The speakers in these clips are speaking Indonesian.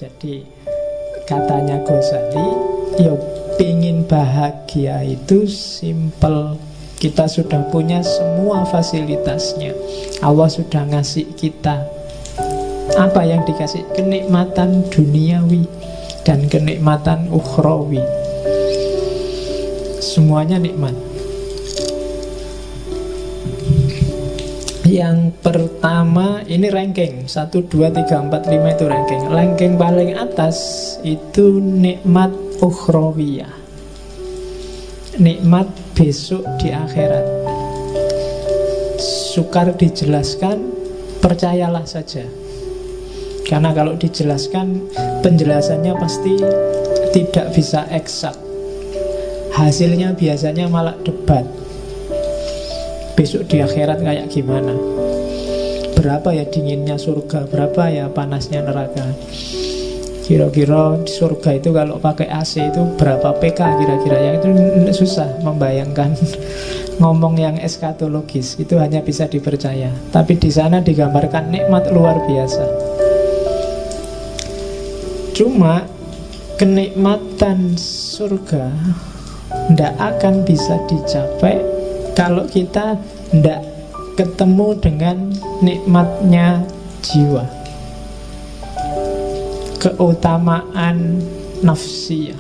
Jadi katanya Ghazali, ya pingin bahagia itu simple. Kita sudah punya semua fasilitasnya. Allah sudah ngasih kita. Apa yang dikasih? Kenikmatan duniawi dan kenikmatan ukhrawi. Semuanya nikmat. Yang pertama, ini ranking 1, 2, 3, 4, 5 itu ranking. Ranking paling atas itu nikmat ukhrawiyah, nikmat besok di akhirat. Sukar dijelaskan, percayalah saja. Karena kalau dijelaskan, penjelasannya pasti tidak bisa eksak. Hasilnya biasanya malah debat. Besok di akhirat kayak gimana? Berapa ya dinginnya surga? Berapa ya panasnya neraka? Kira-kira di surga itu kalau pakai AC itu berapa PK kira-kira? Yang itu susah membayangkan. Ngomong yang eskatologis itu hanya bisa dipercaya. Tapi di sana digambarkan nikmat luar biasa. Cuma kenikmatan surga tidak akan bisa dicapai kalau kita tidak ketemu dengan nikmatnya jiwa, keutamaan nafsiyah.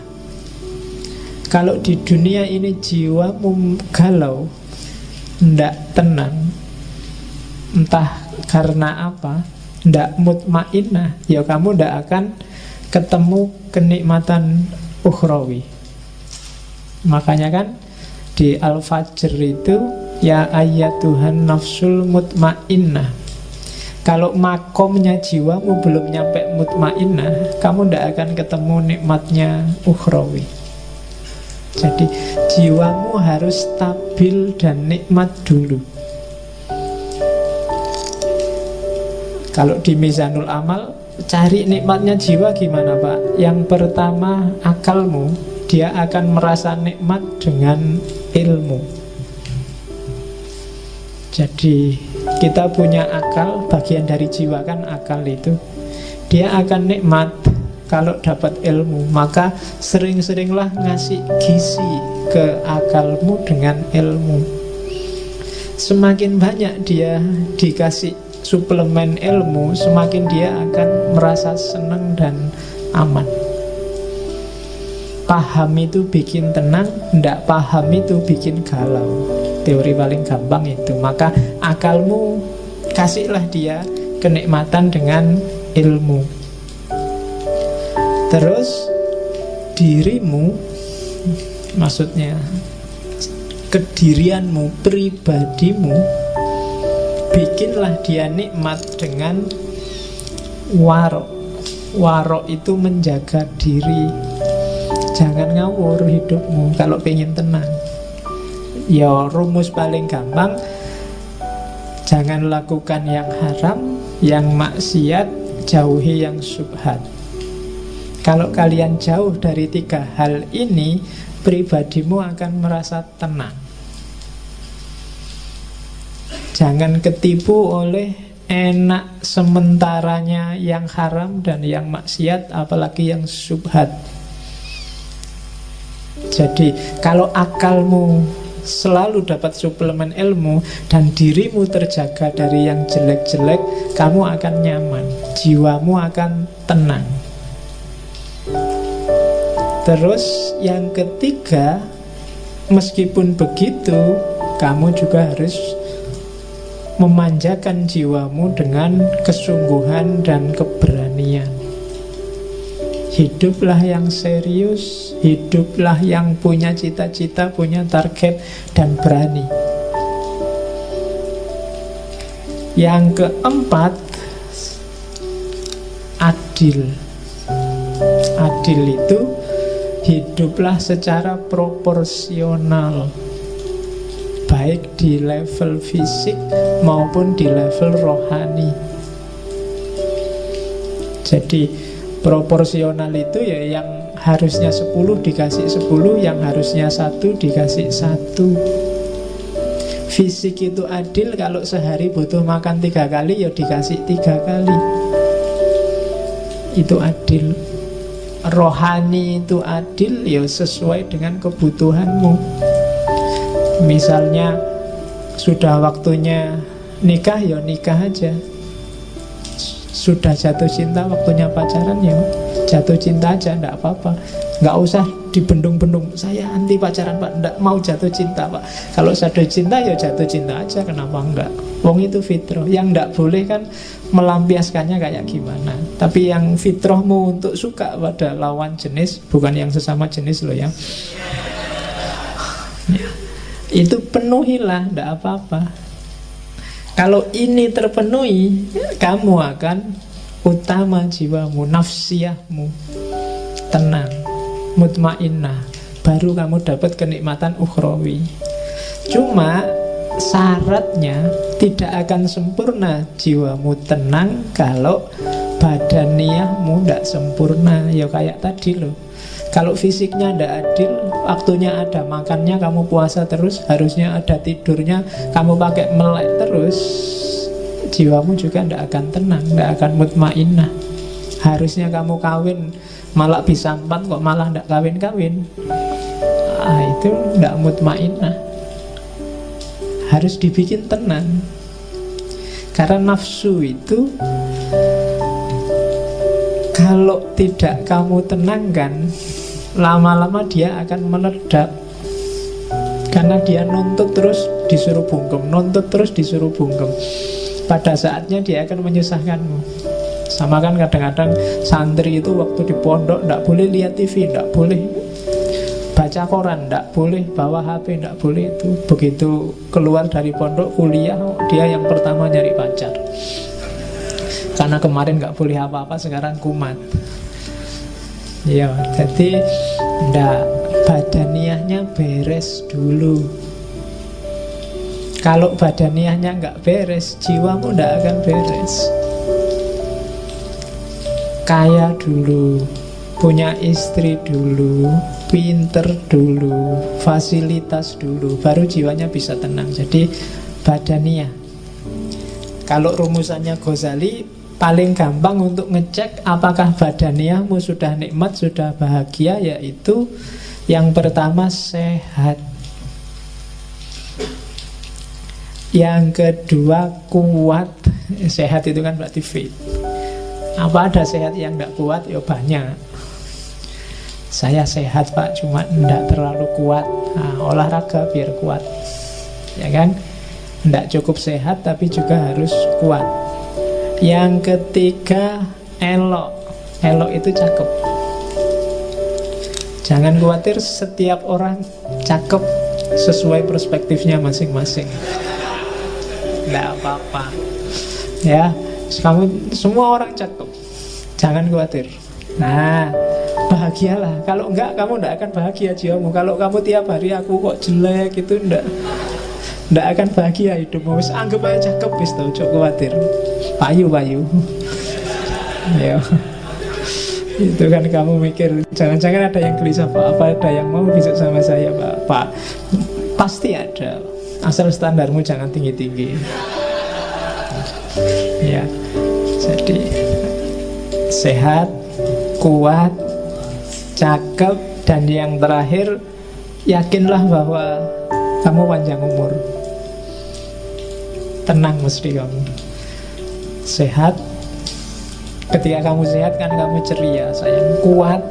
Kalau di dunia ini jiwamu galau, tidak tenang, entah karena apa, tidak mutmainnah, ya kamu tidak akan ketemu kenikmatan ukhrawi. Makanya kan di Al-Fajr itu, ya ayyatuhan nafsul mutmainnah. Kalau makomnya jiwamu belum nyampe mutmainnah, kamu tidak akan ketemu nikmatnya ukhrawi. Jadi jiwamu harus stabil dan nikmat dulu. Kalau di Mizanul Amal, cari nikmatnya jiwa gimana Pak? Yang pertama, akalmu. Dia akan merasa nikmat dengan ilmu. Jadi kita punya akal, bagian dari jiwa kan akal itu. Dia akan nikmat kalau dapat ilmu. Maka sering-seringlah ngasih gizi ke akalmu dengan ilmu. Semakin banyak dia dikasih suplemen ilmu, semakin dia akan merasa senang dan aman. Paham itu bikin tenang, tidak paham itu bikin galau. Teori paling gampang itu. Maka akalmu kasihlah dia kenikmatan dengan ilmu. Terus dirimu, maksudnya kedirianmu, pribadimu, bikinlah dia nikmat dengan warok. Warok itu menjaga diri. Jangan ngawur hidupmu kalau pengen tenang. Ya rumus paling gampang, jangan lakukan yang haram, yang maksiat, jauhi yang syubhat. Kalau kalian jauh dari 3 hal ini, pribadimu akan merasa tenang. Jangan ketipu oleh enak sementaranya yang haram dan yang maksiat, apalagi yang syubhat. Jadi kalau akalmu selalu dapat suplemen ilmu dan dirimu terjaga dari yang jelek-jelek, kamu akan nyaman, jiwamu akan tenang. Terus yang ketiga, meskipun begitu, kamu juga harus memanjakan jiwamu dengan kesungguhan dan keberanian. Hiduplah yang serius, hiduplah yang punya cita-cita, punya target, dan berani. Yang keempat, adil. Adil itu hiduplah secara proporsional, baik di level fisik maupun di level rohani. Jadi proporsional itu ya yang harusnya 10 dikasih 10, yang harusnya 1 dikasih 1. Fisik itu adil, kalau sehari butuh makan 3 kali ya dikasih 3 kali. itu adil. Rohani itu adil, ya sesuai dengan kebutuhanmu. Misalnya sudah waktunya nikah, ya nikah aja. Sudah jatuh cinta, waktunya pacaran, ya jatuh cinta aja, enggak apa-apa. Nggak usah dibendung-bendung, saya anti pacaran Pak, nggak mau jatuh cinta Pak. Kalau jatuh cinta ya jatuh cinta aja, kenapa enggak? Wong itu fitrah. Yang nggak boleh kan melampiaskannya kayak gimana. Tapi yang fitrahmu untuk suka pada lawan jenis, bukan yang sesama jenis loh ya. Itu penuhilah, nggak apa-apa. Kalau ini terpenuhi, kamu akan utama jiwamu, nafsiyahmu tenang, mutmainnah, baru kamu dapat kenikmatan ukhrawi. Cuma syaratnya tidak akan sempurna jiwamu tenang kalau badaniyahmu tidak sempurna. Ya kayak tadi loh, kalau fisiknya tidak adil, waktunya ada makannya kamu puasa terus, harusnya ada tidurnya kamu pakai melek terus, jiwamu juga tidak akan tenang, tidak akan mutmainnah. Harusnya kamu kawin malah bisa 4 kok malah tidak kawin-kawin, itu tidak mutmainnah. Harus dibikin tenang. Karena nafsu itu kalau tidak kamu tenangkan, lama-lama dia akan meledak. Karena dia nuntut terus disuruh bungkem, nuntut terus disuruh bungkem. Pada saatnya dia akan menyusahkanmu. Sama kan kadang-kadang santri itu waktu di pondok tidak boleh lihat TV, tidak boleh baca koran, tidak boleh bawa HP, tidak boleh itu. Begitu keluar dari pondok kuliah, dia yang pertama nyari pacar. Karena kemarin nggak boleh apa-apa, sekarang kumat. Ya, jadi ndak, badaniyahnya beres dulu. Kalau badaniyahnya nggak beres, jiwamu ndak akan beres. Kaya dulu, punya istri dulu, pinter dulu, fasilitas dulu, baru jiwanya bisa tenang. Jadi badaniyah. Kalau rumusannya Ghazali, paling gampang untuk ngecek apakah badaniyahmu sudah nikmat, sudah bahagia, yaitu yang pertama sehat, yang kedua kuat. Sehat itu kan berarti fit. Apa ada sehat yang tidak kuat? Ya banyak. Saya sehat Pak, cuma tidak terlalu kuat. Olahraga biar kuat, ya kan? Tidak cukup sehat tapi juga harus kuat. Yang ketiga elok. Elok itu cakep. Jangan khawatir, setiap orang cakep sesuai perspektifnya masing-masing. Tidak apa-apa, ya. Kamu semua orang cakep, jangan khawatir. Nah, bahagialah. Kalau enggak, kamu tidak akan bahagia jiwamu. Kalau kamu tiap hari aku kok jelek, itu tidak akan bahagia hidupmu. Wis anggap aja cakep, wis tau, cok khawatir. Payu. Ya. Itu kan kamu mikir, jangan-jangan ada yang gelisah Pak, apa ada yang mau bisa sama saya Pak? Pasti ada. Asal standarmu jangan tinggi-tinggi. Ya. Jadi sehat, kuat, cakep, dan yang terakhir, yakinlah bahwa kamu panjang umur. Tenang mesti kamu. Sehat. Ketika kamu sehat kan kamu ceria, sayang.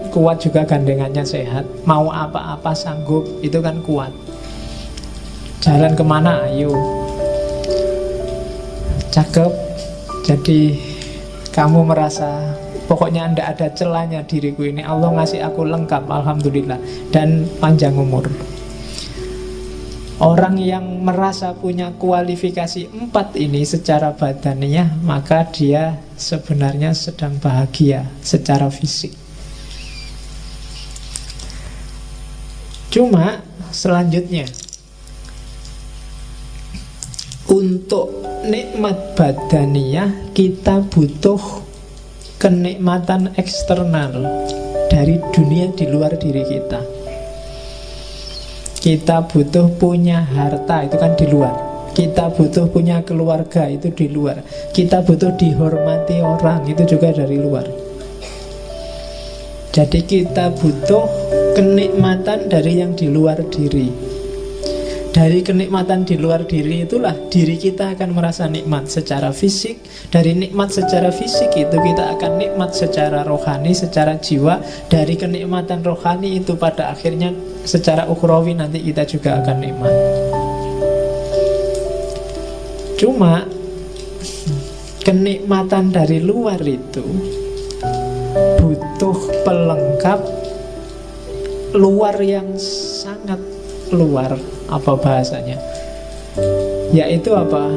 Kuat juga gandengannya sehat. Mau apa-apa sanggup, itu kan kuat. Jalan kemana, ayo. Cakep. Jadi kamu merasa pokoknya tidak ada celahnya diriku ini. Allah ngasih aku lengkap, alhamdulillah. Dan panjang umur. Orang yang merasa punya kualifikasi 4 ini secara badaniyah, maka dia sebenarnya sedang bahagia secara fisik. Cuma selanjutnya, untuk nikmat badaniyah kita butuh kenikmatan eksternal dari dunia di luar diri kita. Kita butuh punya harta, itu kan di luar. Kita butuh punya keluarga, itu di luar. Kita butuh dihormati orang, itu juga dari luar. Jadi kita butuh kenikmatan dari yang di luar diri. Dari kenikmatan di luar diri itulah diri kita akan merasa nikmat secara fisik. Dari nikmat secara fisik itu kita akan nikmat secara rohani, secara jiwa. Dari kenikmatan rohani itu pada akhirnya secara ukhrawi nanti kita juga akan nikmat. Cuma kenikmatan dari luar itu butuh pelengkap luar yang sangat luar. Apa bahasanya? Yaitu apa?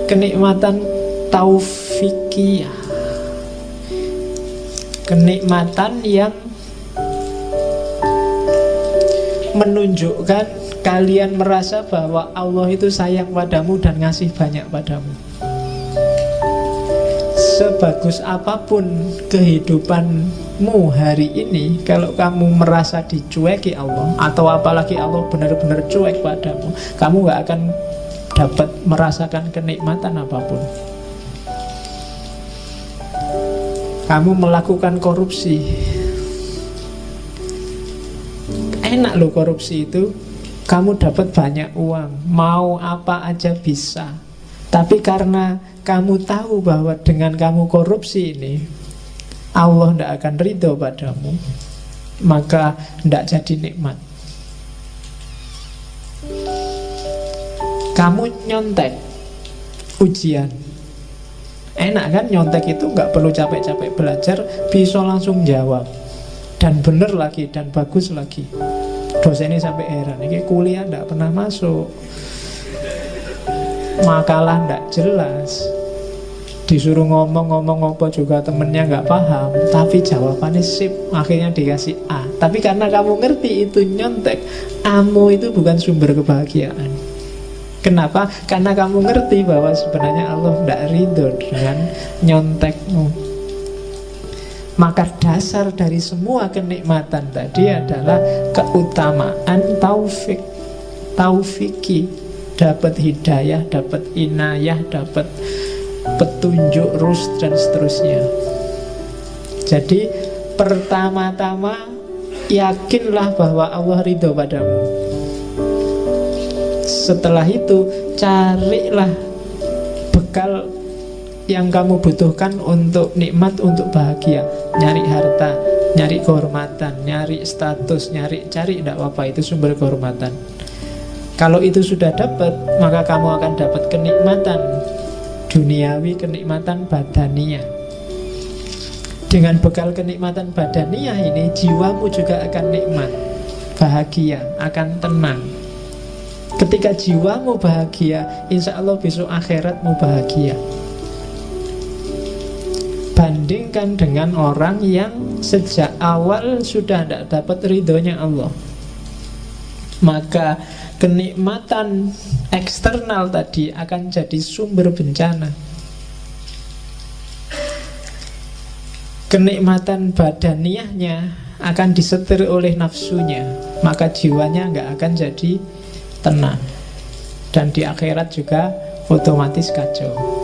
Kenikmatan taufikiyah. Kenikmatan yang menunjukkan kalian merasa bahwa Allah itu sayang padamu dan ngasih banyak padamu. Sebagus apapun kehidupanmu hari ini, kalau kamu merasa dicueki Allah, atau apalagi Allah benar-benar cuek padamu, kamu gak akan dapat merasakan kenikmatan apapun. Kamu melakukan korupsi, enak loh korupsi itu. Kamu dapat banyak uang, mau apa aja bisa. Tapi karena kamu tahu bahwa dengan kamu korupsi ini Allah tidak akan ridho padamu, maka tidak jadi nikmat. Kamu nyontek ujian, enak kan? Nyontek itu nggak perlu capek-capek belajar, bisa langsung jawab. Dan bener lagi, dan bagus lagi. Dosennya sampai heran, ini kuliah tidak pernah masuk, makalah ndak jelas, disuruh ngomong apa juga temennya nggak paham, tapi jawabannya sip, akhirnya dikasih A. Tapi karena kamu ngerti itu nyontek, Amu itu bukan sumber kebahagiaan. Kenapa? Karena kamu ngerti bahwa sebenarnya Allah ndak ridho dengan nyontekmu. Maka dasar dari semua kenikmatan tadi adalah keutamaan taufiki. Dapat hidayah, dapat inayah, dapat petunjuk, rusd dan seterusnya. Jadi pertama-tama yakinlah bahwa Allah ridho padamu. Setelah itu carilah bekal yang kamu butuhkan untuk nikmat, untuk bahagia. Nyari harta, nyari kehormatan, nyari status, cari tidak apa-apa, itu sumber kehormatan. Kalau itu sudah dapat, maka kamu akan dapat kenikmatan duniawi, kenikmatan badaniyah. Dengan bekal kenikmatan badaniyah ini, jiwamu juga akan nikmat, bahagia, akan tenang. Ketika jiwamu bahagia, insya Allah besok akhiratmu bahagia. Bandingkan dengan orang yang sejak awal sudah tidak dapat ridhonya Allah, maka kenikmatan eksternal tadi akan jadi sumber bencana. Kenikmatan badaniyahnya akan disetir oleh nafsunya, maka jiwanya nggak akan jadi tenang. Dan di akhirat juga otomatis kacau.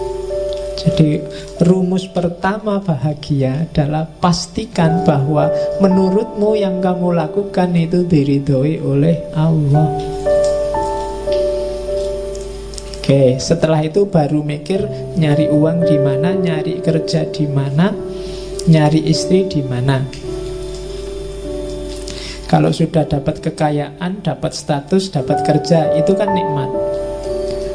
Jadi rumus pertama bahagia adalah pastikan bahwa menurutmu yang kamu lakukan itu diridhoi oleh Allah. Oke, setelah itu baru mikir nyari uang di mana, nyari kerja di mana, nyari istri di mana. Kalau sudah dapat kekayaan, dapat status, dapat kerja, itu kan nikmat.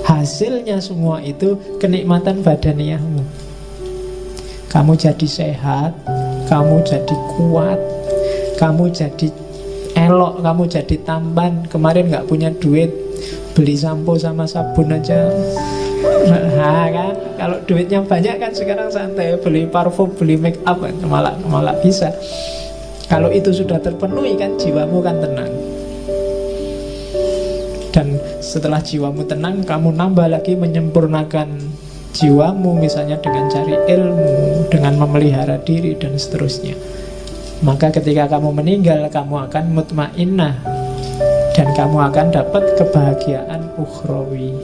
Hasilnya semua itu kenikmatan badaniyahmu. Kamu jadi sehat, kamu jadi kuat, kamu jadi elok, kamu jadi tampan. Kemarin gak punya duit, beli sampo sama sabun aja. Nah kan, kalau duitnya banyak kan sekarang santai, beli parfum, beli make up, malah bisa. Kalau itu sudah terpenuhi kan jiwamu kan tenang. Dan setelah jiwamu tenang, kamu nambah lagi menyempurnakan jiwamu, misalnya dengan cari ilmu, dengan memelihara diri dan seterusnya. Maka ketika kamu meninggal, kamu akan mutmainnah dan kamu akan dapat kebahagiaan ukhrawi.